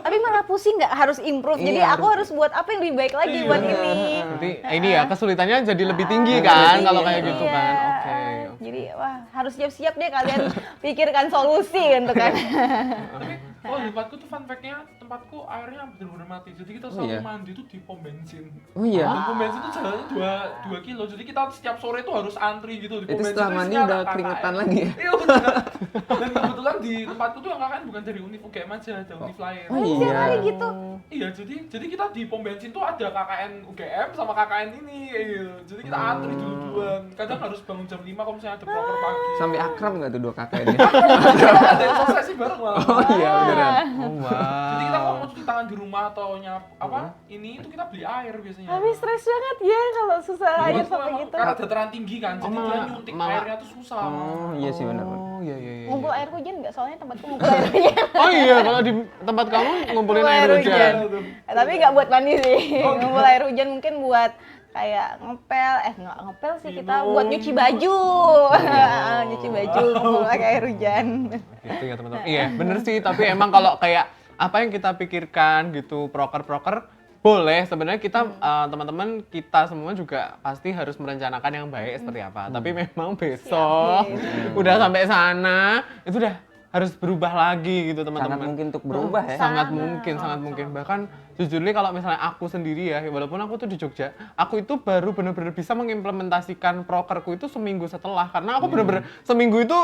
Tapi malah pusing nggak harus improve. Jadi Iya, aku harus buat apa yang lebih baik lagi buat ini. Berarti ini ya kesulitannya jadi lebih tinggi kan tinggi, kalau kayak gitu Iya. kan. Oke. Jadi wah harus siap-siap deh kalian pikirkan solusi untuk kan. Tapi kalau di tempatku tuh fun fact-nya, tempatku airnya bener-bener mati. Jadi kita selalu iya? mandi tuh di pom bensin. Oh iya. Dan pom bensin tuh jalannya 2 kilo. Jadi kita setiap sore tuh harus antri gitu di pom Itu bensin. setelah tuh mandi isinya udah anak keringetan KKN. lagi ya? Iya bener. Dan kebetulan di tempatku tuh yang KKN bukan dari Univ UGM aja, ada Univ lain. Oh Tiap iya. hari gitu. Iya, jadi kita di pom bensin tuh ada KKN UGM sama KKN ini kayak gitu. Jadi kita antri dulu-duluan. Kadang harus bangun jam 5 kalau misalnya ada proker pagi. Sampai akrab nggak tuh 2 kakak ini? Ada yang selesai sih bareng malah. Oh iya beneran. Oh, wow. Jadi kita kalau mau cuci tangan di rumah atau ini itu kita beli air biasanya. Tapi stres banget ya kalau susah air Iya, sampai gitu. karena dataran tinggi kan, jadi dia nyuntik airnya tuh susah. Oh iya sih benar. Oh iya iya iya. Ngumpul air hujan nggak? Soalnya tempatku ngumpul air hujan. Oh iya, kalau di tempat kamu ngumpulin air hujan. Tapi nggak buat mandi sih. Ngumpul air hujan mungkin buat kayak ngepel, nggak ngepel sih kita Minum. buat nyuci baju. Nyuci baju ngumpul pakai air hujan. Gitu ya teman-teman. Iya, bener sih, tapi emang kalau kayak apa yang kita pikirkan gitu, proker-proker boleh sebenarnya kita teman-teman kita semua juga pasti harus merencanakan yang baik seperti apa. Tapi memang besok udah sampai sana itu udah harus berubah lagi gitu Sangat teman-teman. mungkin untuk berubah ya. Sangat mungkin. Bahkan jujurnya kalau misalnya aku sendiri ya, walaupun aku tuh di Jogja, aku itu baru bener-bener bisa mengimplementasikan prokerku itu seminggu setelah, karena aku bener-bener seminggu itu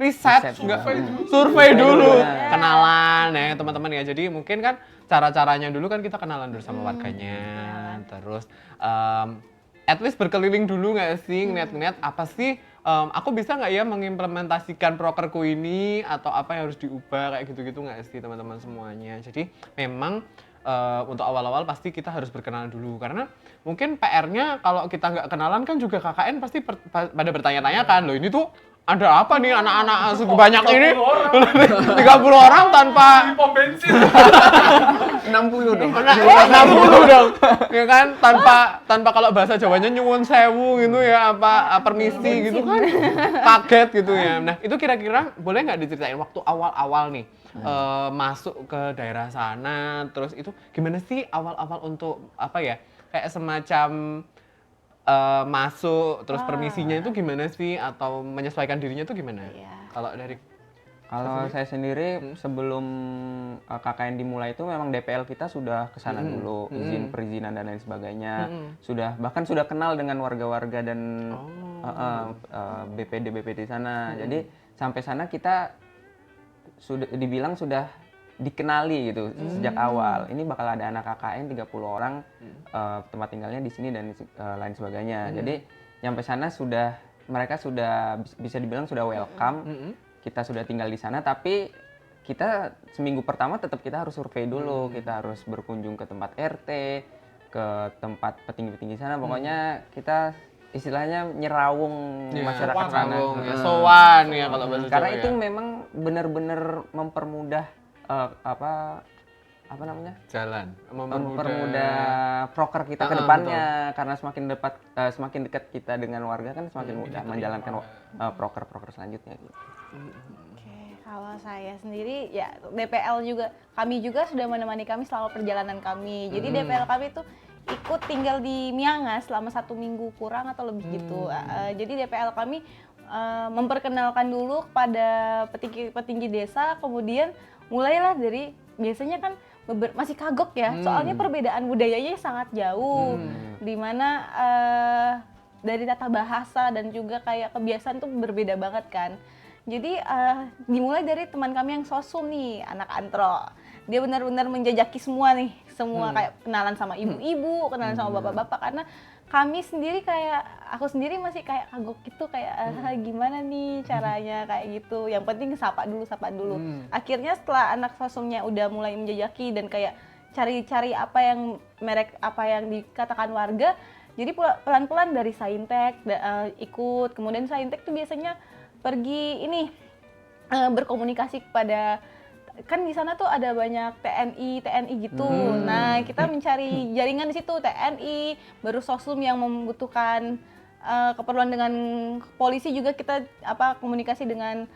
riset, nggak survei dulu, kenalan ya teman-teman ya. Jadi mungkin kan cara-caranya dulu kan kita kenalan dulu sama warganya, terus at least berkeliling dulu nggak sih, ngeliat-ngeliat apa sih, aku bisa nggak ya mengimplementasikan prokerku ini atau apa yang harus diubah kayak gitu-gitu nggak sih teman-teman semuanya. Jadi memang untuk awal-awal pasti kita harus berkenalan dulu, karena mungkin PR-nya kalau kita nggak kenalan kan juga KKN pasti pada bertanya-tanya kan, loh ini tuh ada apa nih anak-anak sebanyak ini? 30 orang tanpa pom bensin. 60 dong. 60 dong. Ya kan tanpa kalau bahasa Jawanya nyuwun sewu gitu ya, apa permisi gitu kan. Kaget gitu ya. Nah, itu kira-kira boleh nggak diceritain waktu awal-awal nih masuk ke daerah sana, terus itu gimana sih awal-awal untuk apa ya? Kayak semacam masuk terus permisinya itu gimana sih, atau menyesuaikan dirinya itu gimana? Kalau dari saya sendiri sebelum KKN dimulai itu memang DPL kita sudah kesana dulu, izin perizinan dan lain sebagainya, bahkan sudah kenal dengan warga-warga dan BPD sana. Jadi sampai sana kita sudah dibilang sudah dikenali gitu sejak awal. Ini bakal ada anak KKN 30 orang, tempat tinggalnya di sini dan lain sebagainya. Jadi nyampe sana mereka sudah bisa dibilang sudah welcome. Kita sudah tinggal di sana, tapi kita seminggu pertama tetap kita harus survei dulu. Kita harus berkunjung ke tempat RT, ke tempat petinggi-petinggi sana. Pokoknya kita istilahnya nyerawung masyarakat sana. Sowan ya kalau bahasa Jawa. Karena itu memang benar-benar mempermudah apa namanya? Jalan. Mempermudah proker kita ke depannya, karena semakin dekat kita dengan warga kan semakin mudah menjalankan proker-proker selanjutnya gitu. Oke, kalau saya sendiri ya kami juga sudah menemani kami selama perjalanan kami. Jadi DPL kami itu ikut tinggal di Miangas selama 1 minggu kurang atau lebih gitu. Jadi DPL kami memperkenalkan dulu kepada petinggi desa, kemudian mulailah dari biasanya kan masih kagok ya, soalnya perbedaan budayanya sangat jauh, dimana dari tata bahasa dan juga kayak kebiasaan tuh berbeda banget kan. Jadi dimulai dari teman kami yang sosum nih, anak antro. Dia benar-benar menjajaki semua kayak kenalan sama ibu-ibu, kenalan sama bapak-bapak, karena aku sendiri masih kayak kagok gitu, kayak gimana nih caranya kayak gitu. Yang penting sapa dulu. Akhirnya setelah anak sosumnya udah mulai menjajaki dan kayak cari-cari apa yang dikatakan warga, jadi pelan-pelan dari Saintek ikut. Kemudian Saintek tuh biasanya pergi berkomunikasi kepada, kan di sana tuh ada banyak TNI gitu. Nah, kita mencari jaringan di situ, TNI, baru Sosum yang membutuhkan keperluan dengan polisi juga kita komunikasi dengan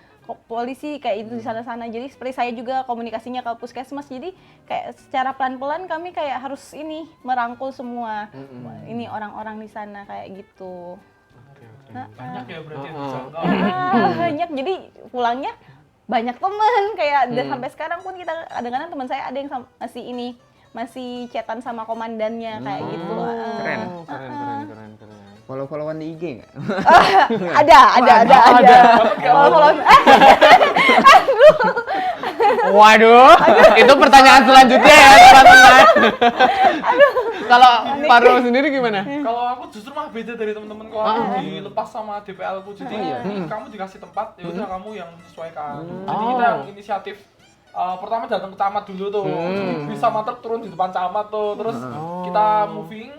polisi kayak itu di sana-sana. Jadi seperti saya juga komunikasinya ke puskesmas. Jadi kayak secara pelan-pelan kami kayak harus merangkul semua ini orang-orang di sana kayak gitu. Banyak ya berarti yang disangka. Banyak, jadi pulangnya banyak teman kayak sampai sekarang pun kita kadang-kadang teman saya ada yang masih chatan sama komandannya kayak gitu. Keren. Follow-followan di IG nggak? Ada. Follow. Waduh, itu pertanyaan selanjutnya ya teman-teman. Kalau Farul sendiri gimana? Kalau aku justru mah beda dari temen-temenku, aku dilepas sama DPL ku. Jadi kamu dikasih tempat, ya udah kamu yang menyesuaikan. Jadi kita yang inisiatif. Pertama datang ke camat dulu tuh, jadi bisa matrek turun di depan camat tuh, terus kita moving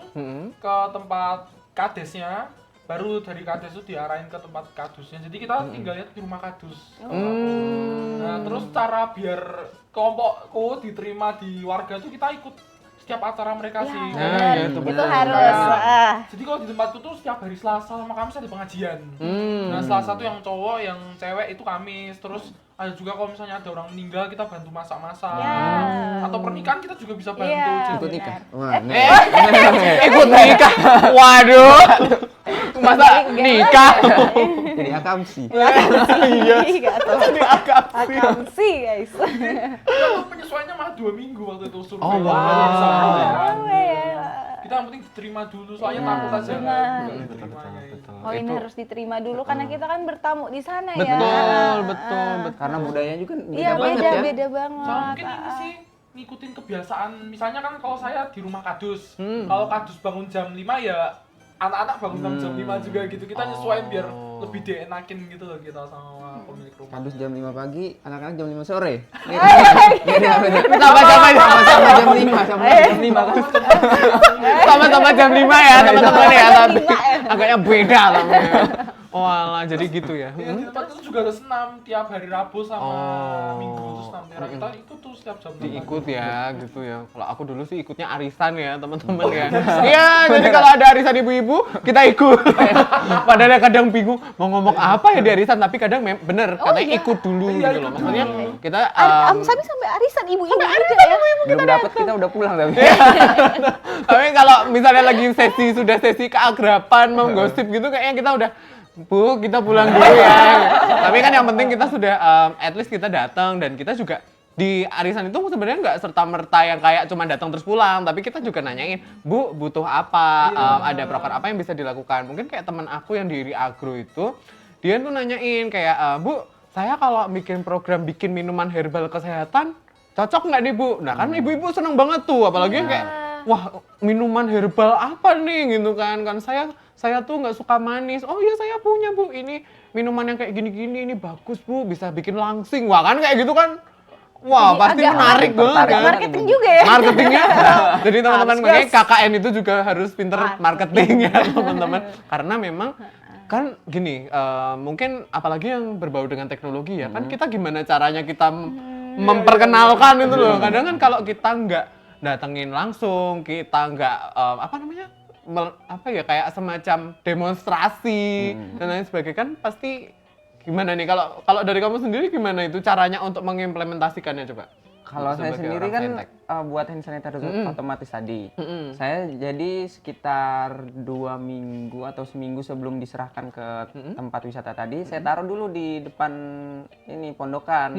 ke tempat kadesnya, baru dari kades itu diarahin ke tempat kadusnya. Jadi kita tinggalnya di rumah kadus. Nah, terus cara biar kelompokku diterima di warga tuh kita ikut setiap acara mereka sih. Itu harus. Jadi kalau di tempatku tuh setiap hari Selasa sama Kamis ada pengajian. Nah, Selasa tuh yang cowok, yang cewek itu Kamis. Terus ada juga kalau misalnya ada orang meninggal kita bantu masak-masak. Atau pernikahan kita juga bisa bantu. Ikut nikah. Ikut nikah. Waduh. Masa nikah? Jadi Akamsi. Iya. Nggak tahu. Jadi Akamsi. Akamsi guys. Itu penyesuaiannya malah 2 minggu waktu itu survei. Oh, wow. Oh, ya. Kita yang penting diterima dulu, soalnya takut aja benar. kan. Betul, betul. Oh ini Itu- harus diterima dulu karena kita kan bertamu di sana ya. Betul, betul, betul. Karena budayanya juga Iya beda banget beda ya. beda Soalnya banget. mungkin ini sih ngikutin kebiasaan, misalnya kan kalau saya di rumah kadus, Hmm. kalau kadus bangun jam 5 ya anak-anak bangun jam 5 juga gitu, kita nyesuaiin biar Oh. lebih dienakin gitu loh kita sama pemilik rumah. Kadus jam 5 pagi, anak-anak jam 5 sore. Sama-sama Sama jam 5, sama jam 5 kan. sama-sama jam 5 ya teman-teman ya. Tapi Lima ya. agaknya beda namanya. Oh alah, jadi gitu ya. Iya, di tempat itu juga ada senam tiap hari Rabu sama Oh. Minggu tuh senam tera. Kita ikut tuh setiap jam 6 Diikut ya gitu ya. Kalau aku dulu sih ikutnya arisan ya teman-teman ya. Iya, jadi kalau ada arisan ibu-ibu kita ikut. Padahal kadang bingung mau ngomong apa ya di arisan, tapi kadang bener Oh, katanya iya. ikut dulu Iya, gitu loh. ikut Maksudnya dulu. kita Sampai arisan ibu-ibu juga ya. Belum dapat kita udah pulang tapi. tapi kalau misalnya lagi sudah sesi keagrapan mau gosip gitu kayaknya kita udah Bu, kita pulang dulu ya. Tapi kan yang penting kita sudah at least kita datang, dan kita juga di arisan itu sebenarnya nggak serta-merta yang kayak cuma datang terus pulang, tapi kita juga nanyain, Bu, butuh apa? Ada proker apa yang bisa dilakukan? Mungkin kayak teman aku yang di Iri Agro itu, dia tuh nanyain kayak, Bu, saya kalau bikin program bikin minuman herbal kesehatan, cocok nggak nih Bu? Nah kan ibu-ibu seneng banget tuh, apalagi yang kayak, wah minuman herbal apa nih gitu kan saya tuh nggak suka manis. Oh iya saya punya Bu, ini minuman yang kayak gini-gini, ini bagus Bu, bisa bikin langsing. Wah kan kayak gitu kan, wah Jadi pasti agak menarik banget tertarik. kan. Marketing juga ya. Marketingnya. Jadi teman-teman Harus, makanya yes. KKN itu juga harus pinter marketing ya teman-teman. Karena memang kan gini, mungkin apalagi yang berbau dengan teknologi ya, kan kita gimana caranya kita memperkenalkan itu loh. Kadang kan kalau kita nggak datengin langsung, kita nggak apa ya kayak semacam demonstrasi dan lain sebagainya, kan pasti gimana nih kalau dari kamu sendiri gimana itu caranya untuk mengimplementasikannya coba? Kalau saya Sebagai sendiri orang kan fintech. buat hand sanitizer otomatis tadi. Saya jadi sekitar 2 minggu atau seminggu sebelum diserahkan ke tempat wisata tadi, saya taruh dulu di depan ini pondokan.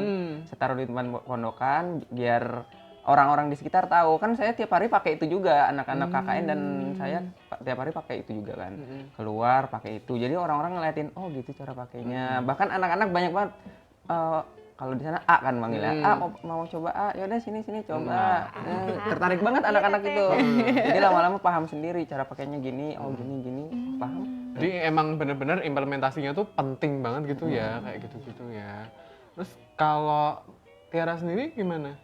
Saya taruh di depan pondokan biar orang-orang di sekitar tahu. Kan saya tiap hari pakai itu juga, anak-anak KKN dan saya tiap hari pakai itu juga kan. Keluar pakai itu. Jadi orang-orang ngeliatin, oh gitu cara pakainya. Bahkan anak-anak banyak banget kalau di sana A kan manggilnya, A mau coba A, yaudah sini coba. Tertarik banget anak-anak itu. Jadi lama-lama paham sendiri cara pakainya gini, oh gini, paham. Jadi emang bener-bener implementasinya tuh penting banget gitu ya, kayak gitu-gitu ya. Terus kalau Tiara sendiri gimana?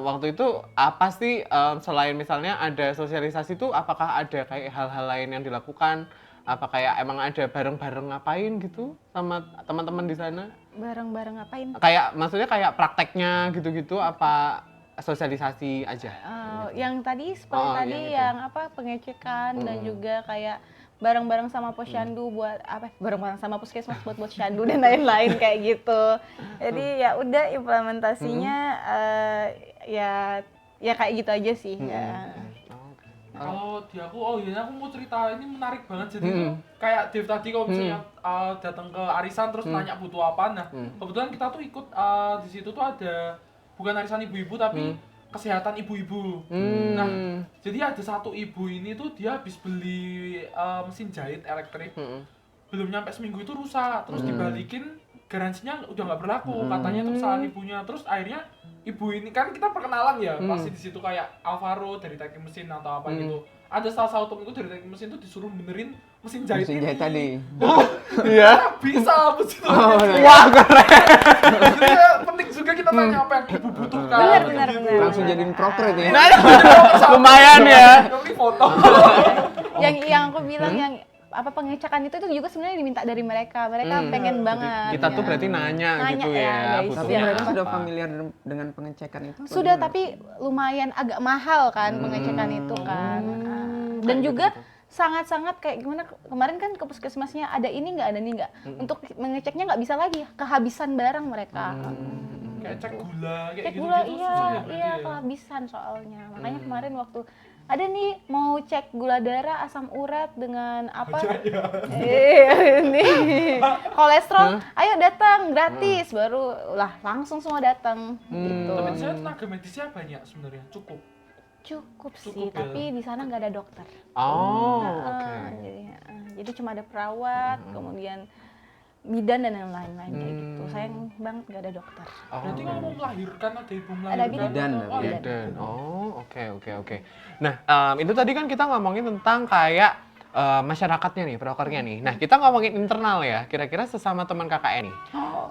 Waktu itu apa sih selain misalnya ada sosialisasi tuh, apakah ada kayak hal-hal lain yang dilakukan? Apa kayak emang ada bareng-bareng ngapain gitu sama teman-teman di sana? Bareng-bareng ngapain? Kayak maksudnya kayak prakteknya gitu-gitu, apa sosialisasi aja? Yang tadi seperti Oh, tadi yang itu. yang apa pengecekan dan juga kayak bareng-bareng sama posyandu buat apa? Bareng-bareng sama puskesmas buat posyandu dan lain-lain kayak gitu. Jadi ya udah implementasinya ya kayak gitu aja sih. Ya. Kalau di aku, aku mau cerita, ini menarik banget. Jadi tuh kayak Dev tadi kalau misalnya datang ke arisan terus nanya butuh apa. Nah, kebetulan kita tuh ikut di situ tuh ada bukan arisan ibu-ibu tapi kesehatan ibu-ibu. Nah, jadi ada satu ibu ini tuh dia habis beli mesin jahit elektrik. Belum nyampe seminggu itu rusak, terus dibalikin, garansinya udah nggak berlaku. Katanya itu kesalahan ibunya. Terus akhirnya ibu ini kan kita perkenalan ya, pasti di situ kayak Alvaro dari teknik mesin atau apa gitu. Ada salah satu temenku dari teknik mesin tuh disuruh benerin mesin jahit Mesin jahit ini. tadi. Iya. Bisa mesin Wah keren. Jadi ya, penting juga kita tanya apa yang ibu butuhkan. Benar. Langsung jadiin proker itu ya. Nah, lumayan ya. Ini foto. Yang aku bilang yang apa pengecekan itu juga sebenarnya diminta dari mereka. Mereka pengen banget. Kita ya. tuh berarti nanya gitu ya, ya. guys. butuhnya Tapi Iya. mereka sudah apa. familiar dengan pengecekan itu? apa Sudah, gimana? tapi lumayan agak mahal kan pengecekan itu kan. Dan juga sangat-sangat kayak gimana, kemarin kan ke puskesmasnya ada ini nggak, Untuk mengeceknya nggak bisa lagi, kehabisan barang mereka. Kayak cek gula kayak Cek gitu gula gitu iya, susah ya berarti iya ya. kehabisan soalnya. Makanya kemarin waktu ada nih mau cek gula darah, asam urat dengan apa? Ini kolesterol, ayo datang gratis baru lah langsung semua datang gitu. Tapi saya tenaga medisnya banyak sebenarnya, cukup. Cukup sih, Cukup ya. tapi di sana nggak ada dokter. Oh, Ah, oke. jadi cuma ada perawat, kemudian bidan dan yang lain-lain kayak gitu. Sayang banget nggak ada dokter. Berarti kalau mau melahirkan ada ibu melahirkan. Ada bidan. Bidan, Oh, bidan. Dan oke. Nah, itu tadi kan kita ngomongin tentang kayak masyarakatnya nih, prokernya nih. Nah, kita ngomongin internal ya. Kira-kira sesama teman KKN nih.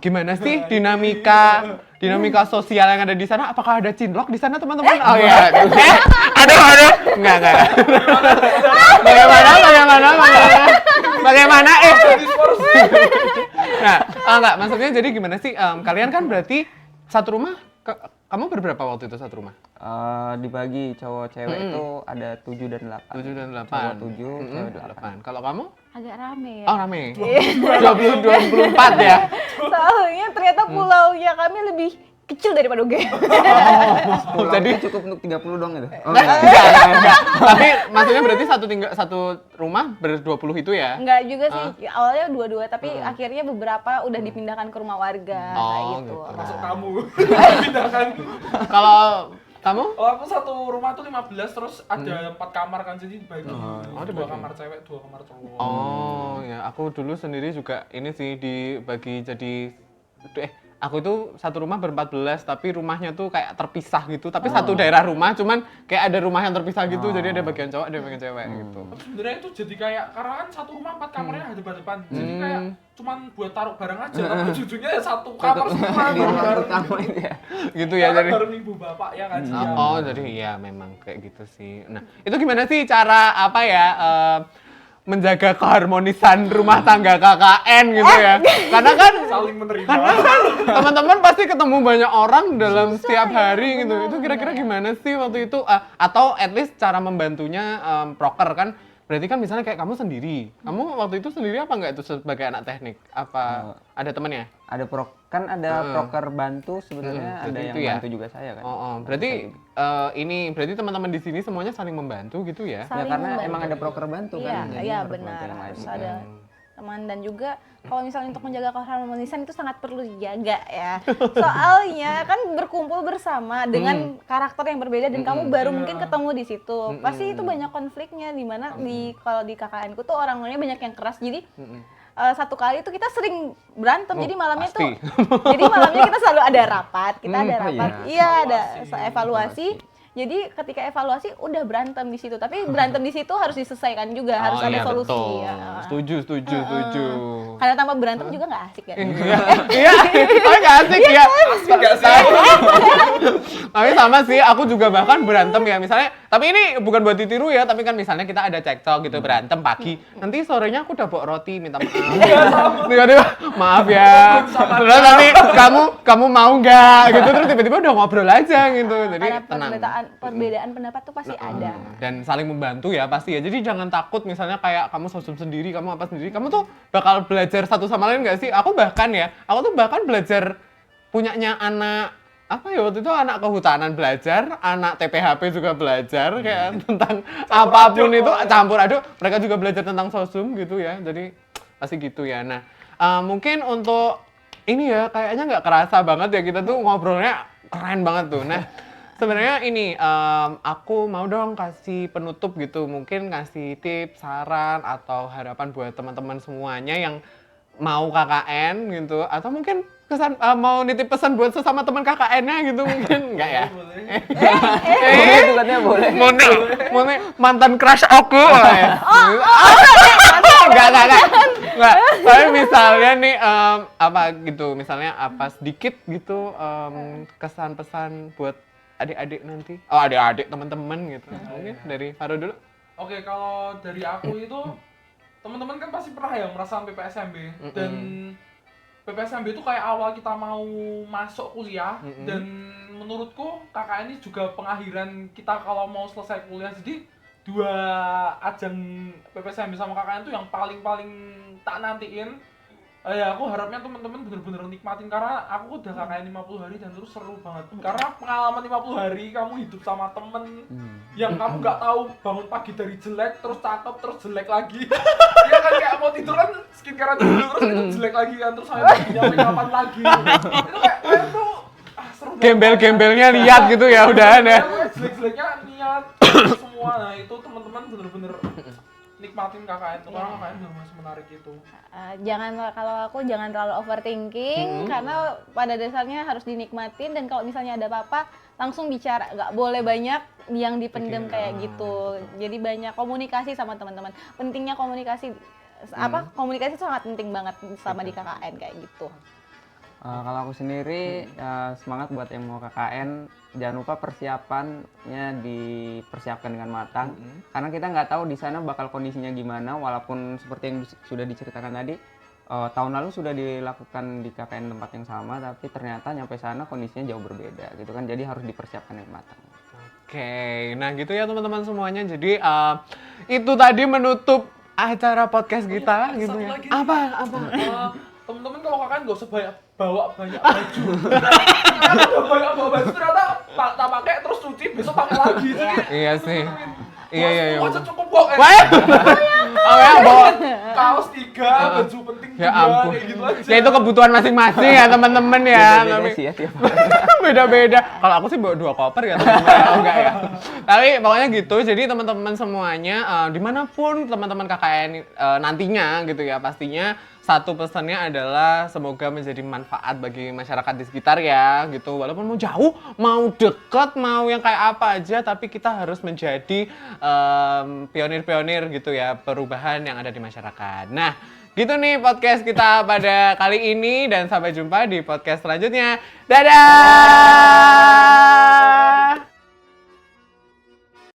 Gimana sih dinamika sosial yang ada di sana? Apakah ada cinlok di sana, teman-teman? Oh iya. Ada. Enggak. Bagaimana? Nah, enggak, maksudnya jadi gimana sih? Kalian kan berarti satu rumah, kamu berberapa waktu itu satu rumah? Dibagi cowok cewek itu ada 7 dan 8. 7 dan 8. Cowok 7, cewek 8. Kalau kamu? Agak rame ya. Oh, rame. 24 ya? Soalnya ternyata pulaunya kami lebih kecil daripada UGM. Jadi Cukup untuk 30 dong itu. Oh, enggak. Tapi maksudnya berarti satu rumah ber-20 itu ya? Enggak juga sih, awalnya dua-dua, tapi akhirnya beberapa udah dipindahkan ke rumah warga Oh, kayak gitu. gitu. Masuk kamu. Pindahkan. Kalau kamu? Oh, aku satu rumah tuh 15 terus ada 4 kamar kan, jadi bagi ada 2 bagi. kamar cewek, 2 kamar cowok. Oh, ya aku dulu sendiri juga ini sih dibagi jadi aku itu satu rumah ber-14 tapi rumahnya tuh kayak terpisah gitu, tapi satu daerah rumah cuman kayak ada rumah yang terpisah gitu, jadi ada bagian cowok, ada bagian cewek gitu. Tapi sebenarnya itu jadi kayak karena kan satu rumah 4 kamarnya hadap-hadapan. Jadi kayak cuman buat taruh barang aja, tapi ujung-ujungnya ya satu kamar semua di ruang bareng. utama itu ya. Gitu Ya ya kan jadi. bareng ibu bapak ya kan. Oh, jadi iya memang kayak gitu sih. Nah, itu gimana sih cara apa ya menjaga keharmonisan rumah tangga KKN gitu ya? Karena kan Saling menerima. teman-teman pasti ketemu banyak orang dalam setiap hari gitu. Itu kira-kira gimana sih waktu itu? Atau at least cara membantunya proker kan? Berarti kan misalnya kayak kamu sendiri. Kamu waktu itu sendiri apa enggak itu sebagai anak teknik? Apa ada temannya? Ada proker bantu sebenarnya, ada jadi yang itu ya? bantu juga saya kan. Berarti berarti teman-teman di sini semuanya saling membantu gitu ya? Ya Saling karena membantu. emang ada proker bantu Iya, kan. jadi iya harus bantu benar, yang lain. harus ada teman. Dan juga kalau misalnya untuk menjaga keharmonisan itu sangat perlu dijaga ya. Soalnya kan berkumpul bersama dengan karakter yang berbeda dan kamu baru mungkin ketemu di situ. Pasti itu banyak konfliknya, di mana kalau di KKN ku tuh orang-orangnya banyak yang keras. Jadi satu kali itu kita sering berantem, jadi malamnya pasti. jadi malamnya kita selalu ada rapat, kita ada oh rapat, iya. iya ada evaluasi. Jadi ketika evaluasi udah berantem di situ, tapi berantem di situ harus diselesaikan juga, harus ada iya, solusi. betul. Ya. Setuju. Karena tanpa berantem juga nggak asik kan. Iya, tapi gak asik ya. Tapi sama sih, aku juga bahkan berantem ya misalnya. Tapi ini bukan buat ditiru ya, tapi kan misalnya kita ada cekcok gitu, berantem pagi. Nanti sorenya aku udah bawa roti, minta maaf. Tiba-tiba, maaf ya. Terus nanti kamu mau nggak gitu, terus tiba-tiba udah ngobrol aja gitu. Jadi Karena tenang. perbedaan pendapat tuh pasti ada. Dan saling membantu ya pasti ya. Jadi jangan takut misalnya kayak kamu sosum sendiri, kamu apa sendiri, kamu tuh bakal belajar satu sama lain nggak sih? Aku tuh bahkan belajar punyanya anak apa ya waktu itu anak kehutanan belajar, anak TPHP juga belajar kayak tentang apapun itu campur aduk. Mereka juga belajar tentang sosum gitu ya. Jadi pasti gitu ya. Nah mungkin untuk ini ya kayaknya nggak kerasa banget ya kita tuh ngobrolnya keren banget tuh. Nah sebenarnya ini aku mau dong kasih penutup gitu, mungkin kasih tips, saran atau harapan buat teman-teman semuanya yang mau KKN gitu, atau mungkin mau nitip pesan buat sesama teman KKN-nya gitu mungkin enggak ya? Boleh itu katanya boleh. Mau mantan crush aku. Enggak. Tapi misalnya nih apa gitu, misalnya apa sedikit gitu kesan pesan buat adik-adik nanti. Oh, adik-adik teman-teman gitu. Mungkin dari Faro dulu. Oke, kalau dari aku itu teman-teman kan pasti pernah ya merasakan PPSMB dan PPSMB itu kayak awal kita mau masuk kuliah dan menurutku KKN ini juga pengakhiran kita kalau mau selesai kuliah. Jadi dua ajang PPSMB sama KKN itu yang paling tak nantiin Ya aku harapnya teman-teman bener-bener nikmatin karena aku udah KKN 50 hari dan terus seru banget. Karena pengalaman 50 hari kamu hidup sama temen yang kamu nggak tahu bangun pagi dari jelek terus cakep terus jelek lagi. Iya kan kayak mau tidur kan skincare dulu terus itu jelek lagi kan terus sampai paginya make-upan lagi. Itu kayak tuh seru banget. Gembel-gembelnya lihat gitu ya udahan ya. Jelek-jeleknya niat semua. Nah, itu teman-teman bener-bener nikmatin KKN tuh karena KKN udah masih menarik itu. Kalau aku jangan terlalu overthinking karena pada dasarnya harus dinikmatin, dan kalau misalnya ada apa-apa langsung bicara, nggak boleh banyak yang dipendem kayak gitu. Jadi banyak komunikasi sama teman-teman. Pentingnya komunikasi komunikasi sangat penting banget sama di KKN kayak gitu. Kalau aku sendiri semangat buat yang mau KKN, jangan lupa persiapannya dipersiapkan dengan matang, karena kita nggak tahu di sana bakal kondisinya gimana. Walaupun seperti yang sudah diceritakan tadi, tahun lalu sudah dilakukan di KKN tempat yang sama, tapi ternyata nyampe sana kondisinya jauh berbeda gitu kan. Jadi harus dipersiapkan dengan matang. Oke, nah gitu ya teman-teman semuanya. Jadi itu tadi menutup acara podcast kita gitu satu ya. lagi. Apa? Temen-temen kalau KKN nggak usah bawa banyak baju. Karena udah banyak bawa baju ternyata tak pakai terus cuci besok pakai lagi. Jadi Iya sih. Iya. Aja cukup kok. Wah. Oh ya, bawa. Kaos 3, baju penting 2, Ya ampun. kayak gitu aja. Ya itu kebutuhan masing-masing ya teman-teman ya. Beda-beda sih ya tiap Beda-beda. Kalau aku sih bawa 2 koper ya teman-teman. Oh, enggak ya. Tapi pokoknya gitu. Jadi teman-teman semuanya dimanapun teman-teman KKN nantinya gitu ya, pastinya satu pesannya adalah semoga menjadi manfaat bagi masyarakat di sekitar ya gitu. Walaupun mau jauh, mau deket, mau yang kayak apa aja, tapi kita harus menjadi pionir-pionir gitu ya perubahan yang ada di masyarakat. Nah, gitu nih podcast kita pada kali ini dan sampai jumpa di podcast selanjutnya. Dadah!